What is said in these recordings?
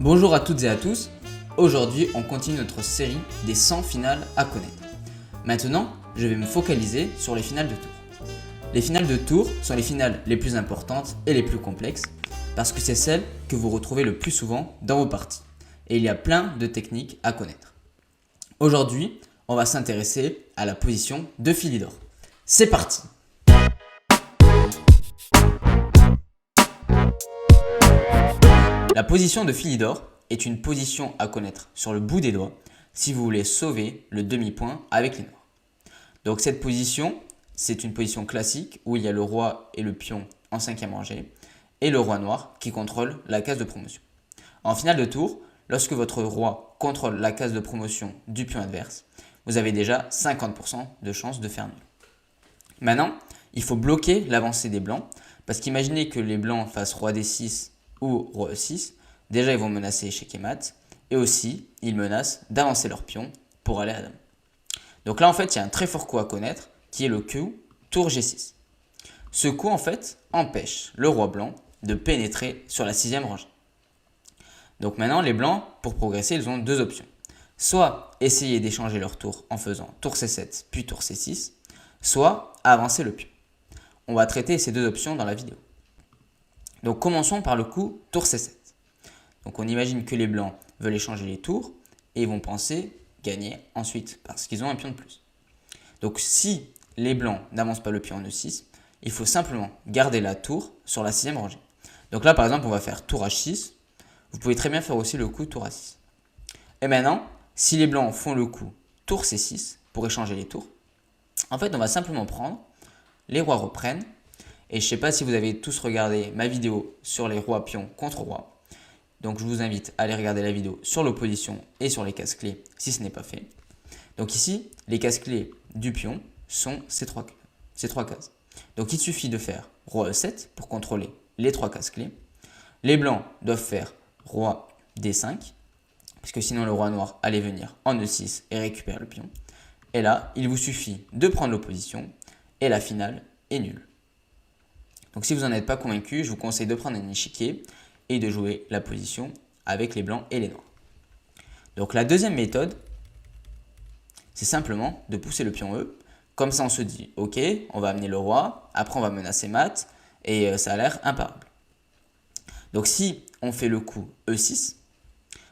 Bonjour à toutes et à tous, aujourd'hui on continue notre série des 100 finales à connaître. Maintenant, je vais me focaliser sur les finales de tour. Les finales de tour sont les finales les plus importantes et les plus complexes parce que c'est celles que vous retrouvez le plus souvent dans vos parties. Et il y a plein de techniques à connaître. Aujourd'hui, on va s'intéresser à la position de Philidor. C'est parti! La position de Philidor est une position à connaître sur le bout des doigts si vous voulez sauver le demi-point avec les noirs. Donc cette position, c'est une position classique où il y a le roi et le pion en cinquième rangée et le roi noir qui contrôle la case de promotion. En finale de tour, lorsque votre roi contrôle la case de promotion du pion adverse, vous avez déjà 50% de chance de faire nul. Maintenant, il faut bloquer l'avancée des blancs parce qu'imaginez que les blancs fassent roi d6 ou roi e6, déjà ils vont menacer échec et mat, et aussi ils menacent d'avancer leur pion pour aller à dame. Donc là en fait il y a un très fort coup à connaître qui est le coup tour g6. Ce coup en fait empêche le roi blanc de pénétrer sur la sixième rangée. Donc maintenant les blancs pour progresser ils ont deux options. Soit essayer d'échanger leur tour en faisant tour c7 puis tour c6, soit avancer le pion. On va traiter ces deux options dans la vidéo. Donc commençons par le coup tour c7. Donc on imagine que les blancs veulent échanger les tours et ils vont penser gagner ensuite parce qu'ils ont un pion de plus. Donc si les blancs n'avancent pas le pion en e6, il faut simplement garder la tour sur la sixième rangée. Donc là par exemple on va faire tour h6. Vous pouvez très bien faire aussi le coup tour a6. Et maintenant, si les blancs font le coup tour c6 pour échanger les tours, en fait on va simplement prendre, les rois reprennent. Et je ne sais pas si vous avez tous regardé ma vidéo sur les rois pions contre rois. Donc je vous invite à aller regarder la vidéo sur l'opposition et sur les cases clés si ce n'est pas fait. Donc ici, les cases clés du pion sont ces trois cases. Donc il suffit de faire roi e7 pour contrôler les trois cases clés. Les blancs doivent faire roi d5, puisque sinon le roi noir allait venir en e6 et récupérer le pion. Et là, il vous suffit de prendre l'opposition et la finale est nulle. Donc si vous n'en êtes pas convaincu, je vous conseille de prendre un échiquier et de jouer la position avec les blancs et les noirs. Donc la deuxième méthode, c'est simplement de pousser le pion E. Comme ça on se dit, ok, on va amener le roi, après on va menacer mat et ça a l'air imparable. Donc si on fait le coup E6,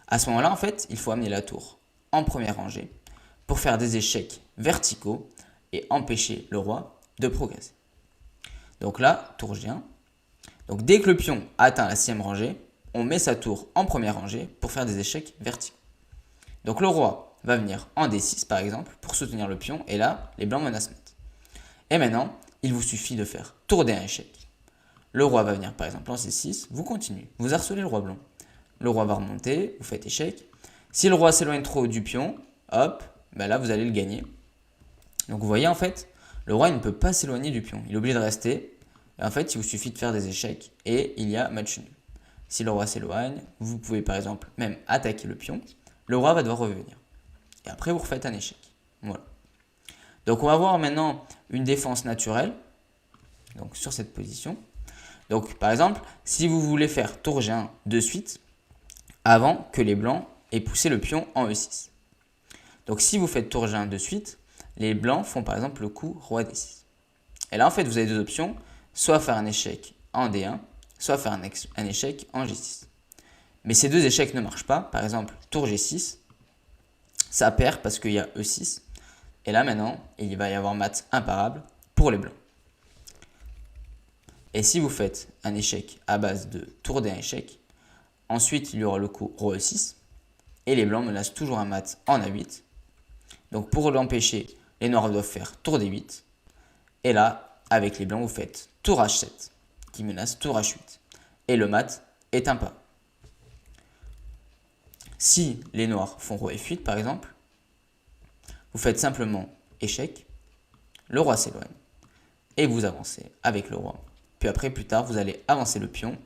à ce moment-là en fait, il faut amener la tour en première rangée pour faire des échecs verticaux et empêcher le roi de progresser. Donc là, tour G1. Donc dès que le pion atteint la sixième rangée, on met sa tour en première rangée pour faire des échecs verticaux. Donc le roi va venir en D6 par exemple pour soutenir le pion et là, les blancs menacent mat. Et maintenant, il vous suffit de faire tour D1 échec. Le roi va venir par exemple en C6, vous continuez, vous harcelez le roi blanc. Le roi va remonter, vous faites échec. Si le roi s'éloigne trop du pion, hop, ben là vous allez le gagner. Donc vous voyez en fait, le roi il ne peut pas s'éloigner du pion, il est obligé de rester. Et en fait, il vous suffit de faire des échecs et il y a match nul. Si le roi s'éloigne, vous pouvez par exemple même attaquer le pion. Le roi va devoir revenir. Et après, vous refaites un échec. Voilà. Donc on va voir maintenant une défense naturelle. Donc sur cette position. Donc par exemple, si vous voulez faire tour G1 de suite, avant que les blancs aient poussé le pion en E6. Donc si vous faites tour G1 de suite, les blancs font par exemple le coup roi D6. Et là en fait vous avez deux options, soit faire un échec en D1, soit faire un échec en G6. Mais ces deux échecs ne marchent pas, par exemple tour G6, ça perd parce qu'il y a E6, et là maintenant il va y avoir mat imparable pour les blancs. Et si vous faites un échec à base de tour D1 échec, ensuite il y aura le coup roi E6, et les blancs menacent toujours un mat en A8. Donc pour l'empêcher, les noirs doivent faire tour D8. Et là, avec les blancs, vous faites tour H7, qui menace tour H8. Et le mat est imparable. Si les noirs font roi F8 par exemple, vous faites simplement échec, le roi s'éloigne, et vous avancez avec le roi. Puis après, plus tard, vous allez avancer le pion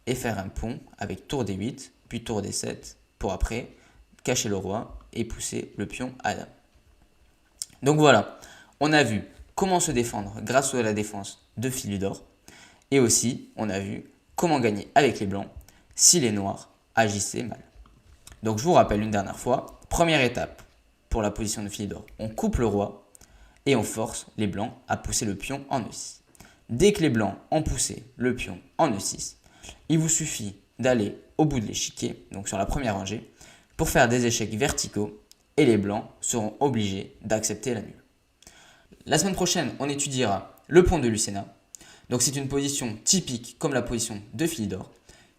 et faire un pont avec tour D8, puis tour D7, pour après cacher le roi et pousser le pion à dame. Donc voilà, on a vu comment se défendre grâce à la défense de Philidor. Et aussi, on a vu comment gagner avec les blancs si les noirs agissait mal. Donc je vous rappelle une dernière fois, première étape pour la position de Philidor, on coupe le roi et on force les blancs à pousser le pion en E6. Dès que les blancs ont poussé le pion en E6, il vous suffit d'aller au bout de l'échiquier, donc sur la première rangée, pour faire des échecs verticaux et les blancs seront obligés d'accepter la nulle. La semaine prochaine, on étudiera le pont de Lucena. Donc c'est une position typique comme la position de Philidor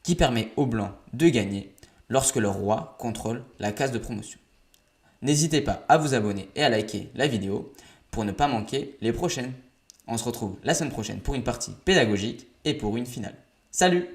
qui permet aux blancs de gagner lorsque leur roi contrôle la case de promotion. N'hésitez pas à vous abonner et à liker la vidéo pour ne pas manquer les prochaines. On se retrouve la semaine prochaine pour une partie pédagogique et pour une finale. Salut!